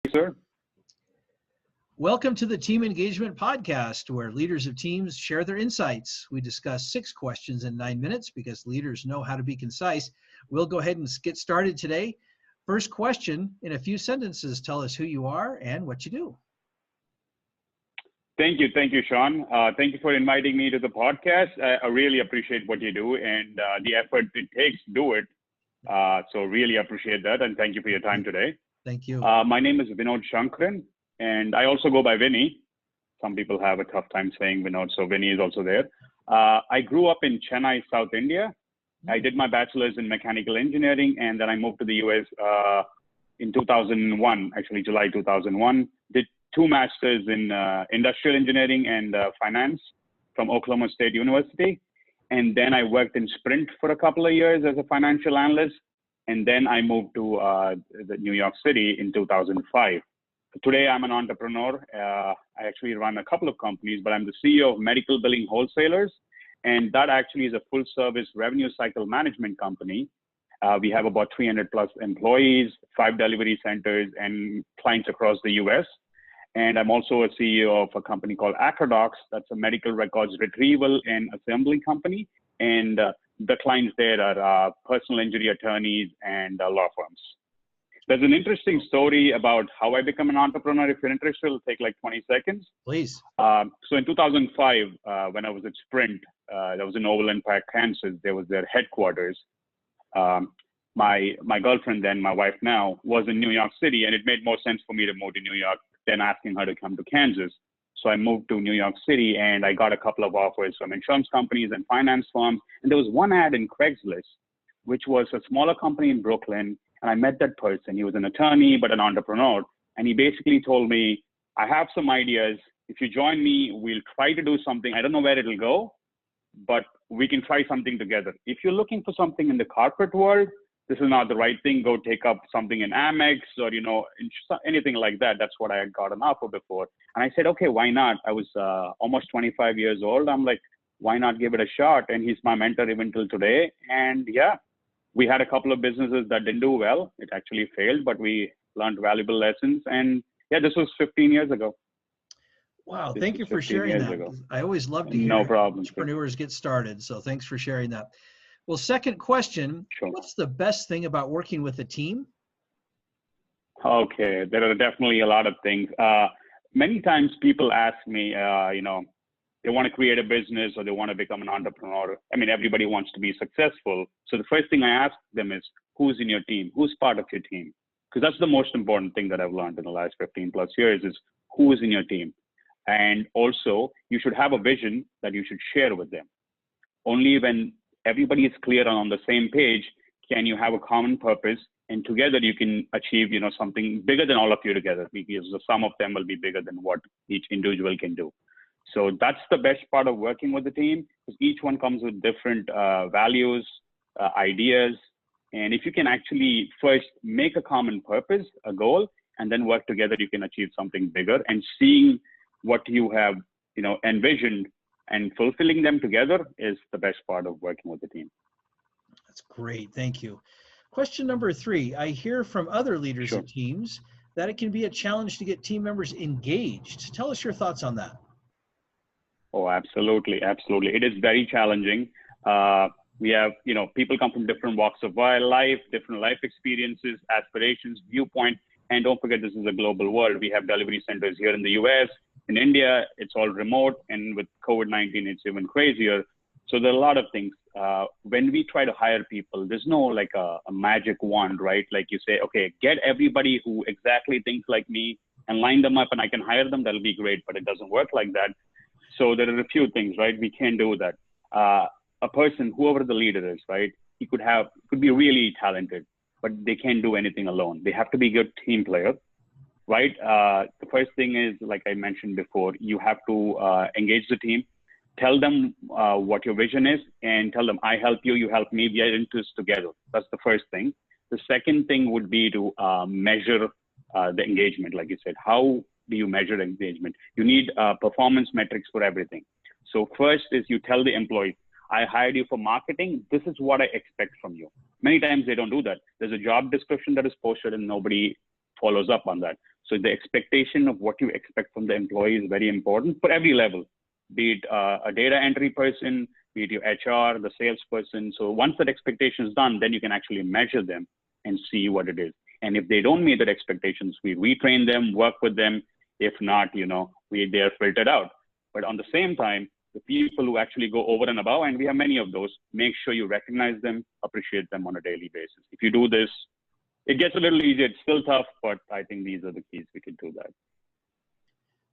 Sir. Welcome to the Team Engagement Podcast, where leaders of teams share their insights. We discuss 6 questions in 9 minutes because leaders know how to be concise. We'll go ahead and get started today. First question, in a few sentences, tell us who you are and what you do. Thank you, Sean. Thank you for inviting me to the podcast. I really appreciate what you do and the effort it takes to do it. So really appreciate that, and thank you for your time today. Thank you. My name is Vinod Sankaran, and I also go by Vinny. Some people have a tough time saying Vinod, so Vinny is also there. I grew up in Chennai, South India. I did my bachelor's in mechanical engineering, and then I moved to the US in 2001, actually July 2001. Did 2 masters in industrial engineering and finance from Oklahoma State University. And then I worked in Sprint for a couple of years as a financial analyst. And then I moved to New York City in 2005. Today, I'm an entrepreneur. I actually run a couple of companies, but I'm the CEO of Medical Billing Wholesalers. And that actually is a full service revenue cycle management company. We have about 300 plus employees, 5 delivery centers, and clients across the US. And I'm also a CEO of a company called Acrodox. That's a medical records retrieval and assembly company. And the clients there are personal injury attorneys and law firms. There's an interesting story about how I become an entrepreneur. If you're interested, it'll take like 20 seconds. Please. So in 2005, when I was at Sprint, that was in Overland Park, Kansas. There was their headquarters. My girlfriend then, my wife now, was in New York City, and it made more sense for me to move to New York than asking her to come to Kansas. So I moved to New York City, and I got a couple of offers from insurance companies and finance firms. And there was one ad in Craigslist, which was a smaller company in Brooklyn. And I met that person. He was an attorney, but an entrepreneur. And he basically told me, I have some ideas. If you join me, we'll try to do something. I don't know where it'll go, but we can try something together. If you're looking for something in the corporate world, this is not the right thing. Go take up something in Amex or, anything like that. That's what I had got an offer before. And I said, okay, why not? I was almost 25 years old. I'm like, why not give it a shot? And he's my mentor even till today. And yeah, we had a couple of businesses that didn't do well. It actually failed, but we learned valuable lessons. And yeah, this was 15 years ago. Wow. Thank you for sharing that. I always love to hear entrepreneurs get started. So thanks for sharing that. Well, second question, sure. What's the best thing about working with a team? Okay, there are definitely a lot of things. Many times people ask me, they want to create a business or they want to become an entrepreneur. I mean, everybody wants to be successful. So the first thing I ask them is, who's in your team? Who's part of your team? Because that's the most important thing that I've learned in the last 15 plus years is who is in your team. And also, you should have a vision that you should share with them. Only when everybody is clear on the same page can you have a common purpose, and together you can achieve something bigger than all of you together, because the sum of them will be bigger than what each individual can do. So that's the best part of working with the team, because each one comes with different values, ideas, and if you can actually first make a common purpose, a goal, and then work together, you can achieve something bigger. And seeing what you have envisioned and fulfilling them together is the best part of working with the team. That's great. Thank you. Question number 3. I hear from other leaders of teams that it can be a challenge to get team members engaged. Tell us your thoughts on that. Oh, absolutely. Absolutely. It is very challenging. We have, people come from different walks of life, different life experiences, aspirations, viewpoint. And don't forget, this is a global world. We have delivery centers here in the US. In India, it's all remote, and with COVID-19, it's even crazier. So there are a lot of things. When we try to hire people, there's no like a magic wand, right? Like you say, okay, get everybody who exactly thinks like me and line them up and I can hire them. That'll be great, but it doesn't work like that. So there are a few things, right? We can't do that. A person, whoever the leader is, right? He could be really talented, but they can't do anything alone. They have to be a good team player. Right? The first thing is, like I mentioned before, you have to engage the team, tell them what your vision is, and tell them, I help you, you help me, we are in this together. That's the first thing. The second thing would be to measure the engagement. Like you said, how do you measure engagement? You need performance metrics for everything. So first is you tell the employee, I hired you for marketing. This is what I expect from you. Many times they don't do that. There's a job description that is posted and nobody follows up on that. So the expectation of what you expect from the employee is very important for every level, be it a data entry person, be it your HR, the salesperson. So once that expectation is done, then you can actually measure them and see what it is. And if they don't meet that expectations, we retrain them, work with them. If not, they're filtered out. But on the same time, the people who actually go over and above, and we have many of those, make sure you recognize them, appreciate them on a daily basis. If you do this, it gets a little easier. It's still tough, but I think these are the keys we can do that.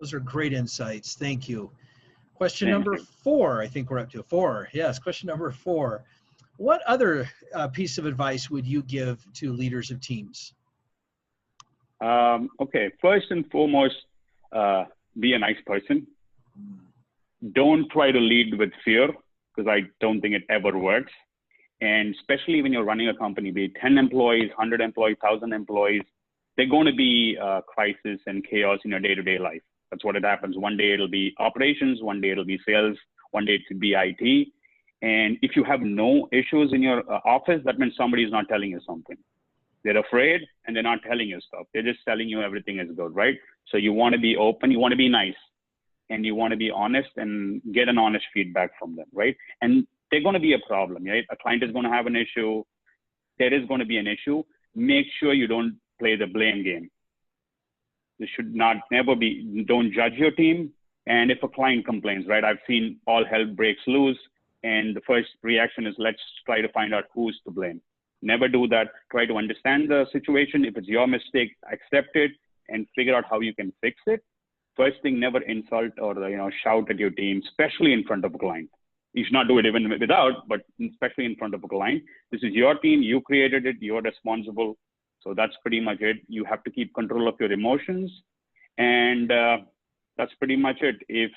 Those are great insights. Thank you. Question number 4, I think we're up to 4. Yes, question number 4. What other piece of advice would you give to leaders of teams? Okay, first and foremost, be a nice person. Don't try to lead with fear, because I don't think it ever works. And especially when you're running a company, be it 10 employees, 100 employees, 1,000 employees, they're going to be crisis and chaos in your day-to-day life. That's what it happens. One day it'll be operations, one day it'll be sales, one day it could be IT. And if you have no issues in your office, that means somebody is not telling you something. They're afraid and they're not telling you stuff. They're just telling you everything is good, right? So you want to be open, you want to be nice, and you want to be honest and get an honest feedback from them, right? And they're going to be a problem, right? A client is going to have an issue. There is going to be an issue. Make sure you don't play the blame game. This should never be, don't judge your team. And if a client complains, right? I've seen all hell breaks loose. And the first reaction is, let's try to find out who's to blame. Never do that. Try to understand the situation. If it's your mistake, accept it and figure out how you can fix it. First thing, never insult or shout at your team, especially in front of a client. You should not do it even without, but especially in front of a client. This is your team. You created it. You're responsible. So that's pretty much it. You have to keep control of your emotions, and that's pretty much it. If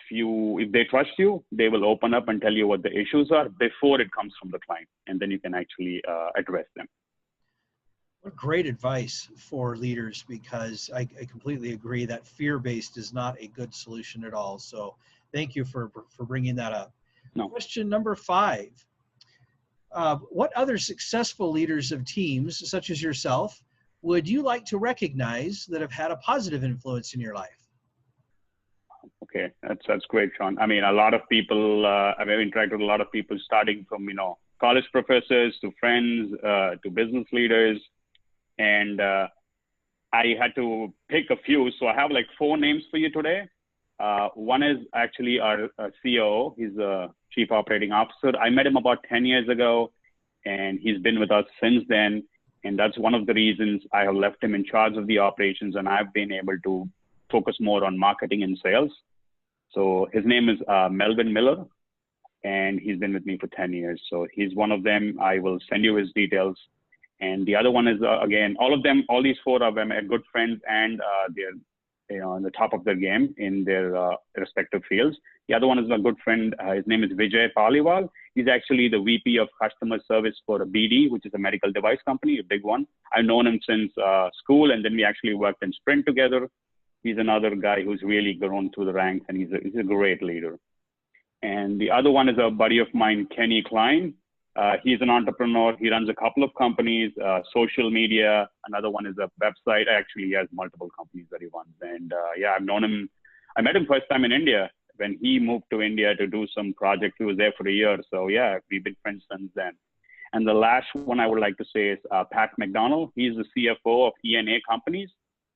they trust you, they will open up and tell you what the issues are before it comes from the client, and then you can actually address them. What great advice for leaders, because I completely agree that fear-based is not a good solution at all. So thank you for bringing that up. No. Question number 5. What other successful leaders of teams, such as yourself, would you like to recognize that have had a positive influence in your life? Okay, that's great, Shawn. I mean, a lot of people, I've interacted with a lot of people, starting from, college professors to friends, to business leaders. And I had to pick a few. So I have like 4 names for you today. One is actually our COO. He's a Chief Operating Officer. I met him about 10 years ago, and he's been with us since then. And that's one of the reasons I have left him in charge of the operations, and I've been able to focus more on marketing and sales. So his name is Melvin Miller, and he's been with me for 10 years. So he's one of them. I will send you his details. And the other one is, again, all these 4 of them are good friends, and they're on the top of their game in their respective fields. The other one is a good friend. His name is Vijay Paliwal. He's actually the VP of Customer Service for BD, which is a medical device company, a big one. I've known him since school, and then we actually worked in Sprint together. He's another guy who's really grown through the ranks, and he's a great leader. And the other one is a buddy of mine, Kenny Klein. He's an entrepreneur. He runs a couple of companies, social media. Another one is a website. Actually, he has multiple companies that he runs. And I've known him. I met him first time in India when he moved to India to do some project. He was there for a year. So yeah, we've been friends since then. And the last one I would like to say is Pat McDonald. He's the CFO of E&A companies.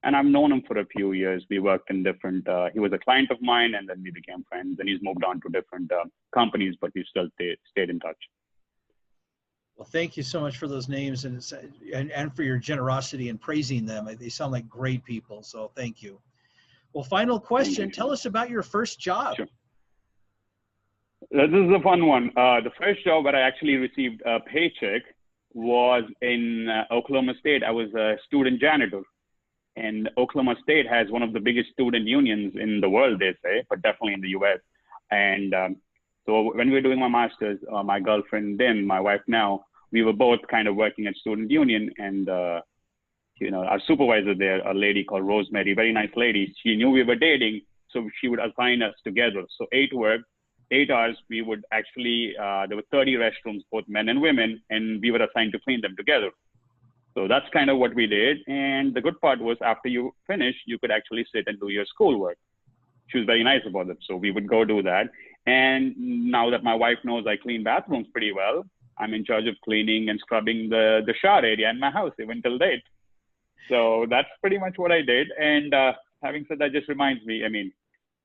And I've known him for a few years. We worked in different, he was a client of mine, and then we became friends. And he's moved on to different companies, but we still stayed in touch. Well, thank you so much for those names and for your generosity in praising them. They sound like great people, so thank you. Well, final question. Tell us about your first job. Sure. This is a fun one. The first job where I actually received a paycheck was in Oklahoma State. I was a student janitor. And Oklahoma State has one of the biggest student unions in the world, they say, but definitely in the US. And so when we were doing my master's, my girlfriend then, my wife now, we were both kind of working at student union, and our supervisor there, a lady called Rosemary, very nice lady, she knew we were dating, so she would assign us together. So 8 hours, we would actually, there were 30 restrooms, both men and women, and we were assigned to clean them together. So that's kind of what we did. And the good part was after you finish, you could actually sit and do your schoolwork. She was very nice about it. So we would go do that. And now that my wife knows I clean bathrooms pretty well, I'm in charge of cleaning and scrubbing the shower area in my house, even till date. So that's pretty much what I did. And having said that, just reminds me, I mean,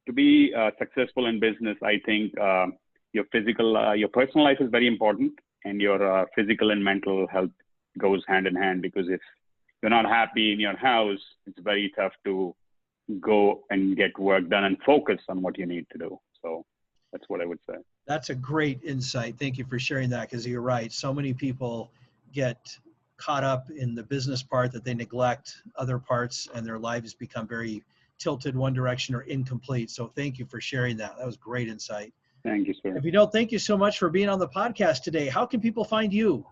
to be successful in business, I think your personal life is very important, and your physical and mental health goes hand in hand, because if you're not happy in your house, it's very tough to go and get work done and focus on what you need to do. So that's what I would say. That's a great insight. Thank you for sharing that, because you're right. So many people get caught up in the business part that they neglect other parts, and their lives become very tilted one direction or incomplete. So thank you for sharing that. That was great insight. Thank you, sir. And Vinod, thank you so much for being on the podcast today. How can people find you?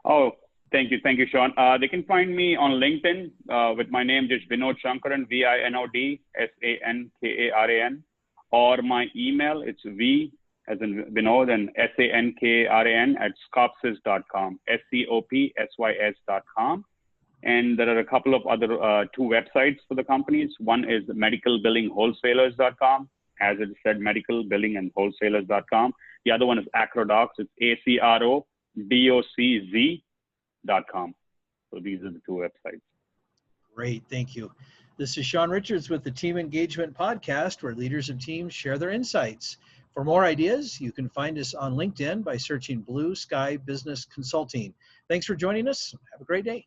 Oh, thank you. Thank you, Shawn. They can find me on LinkedIn with my name, just Vinod Sankaran, Vinod Sankaran, or my email, it's V as in Vinod and Sankaran at scopsys.com, SCOPSYS.com. And there are a couple of other two websites for the companies. One is medicalbillingwholesalers.com, as it said, medicalbillingandwholesalers.com. The other one is Acrodocs. It's ACRODOCZ.com. So these are the two websites. Great, thank you. This is Shawn Richards with the Team Engagement Podcast, where leaders of teams share their insights. For more ideas, you can find us on LinkedIn by searching Blue Sky Business Consulting. Thanks for joining us. Have a great day.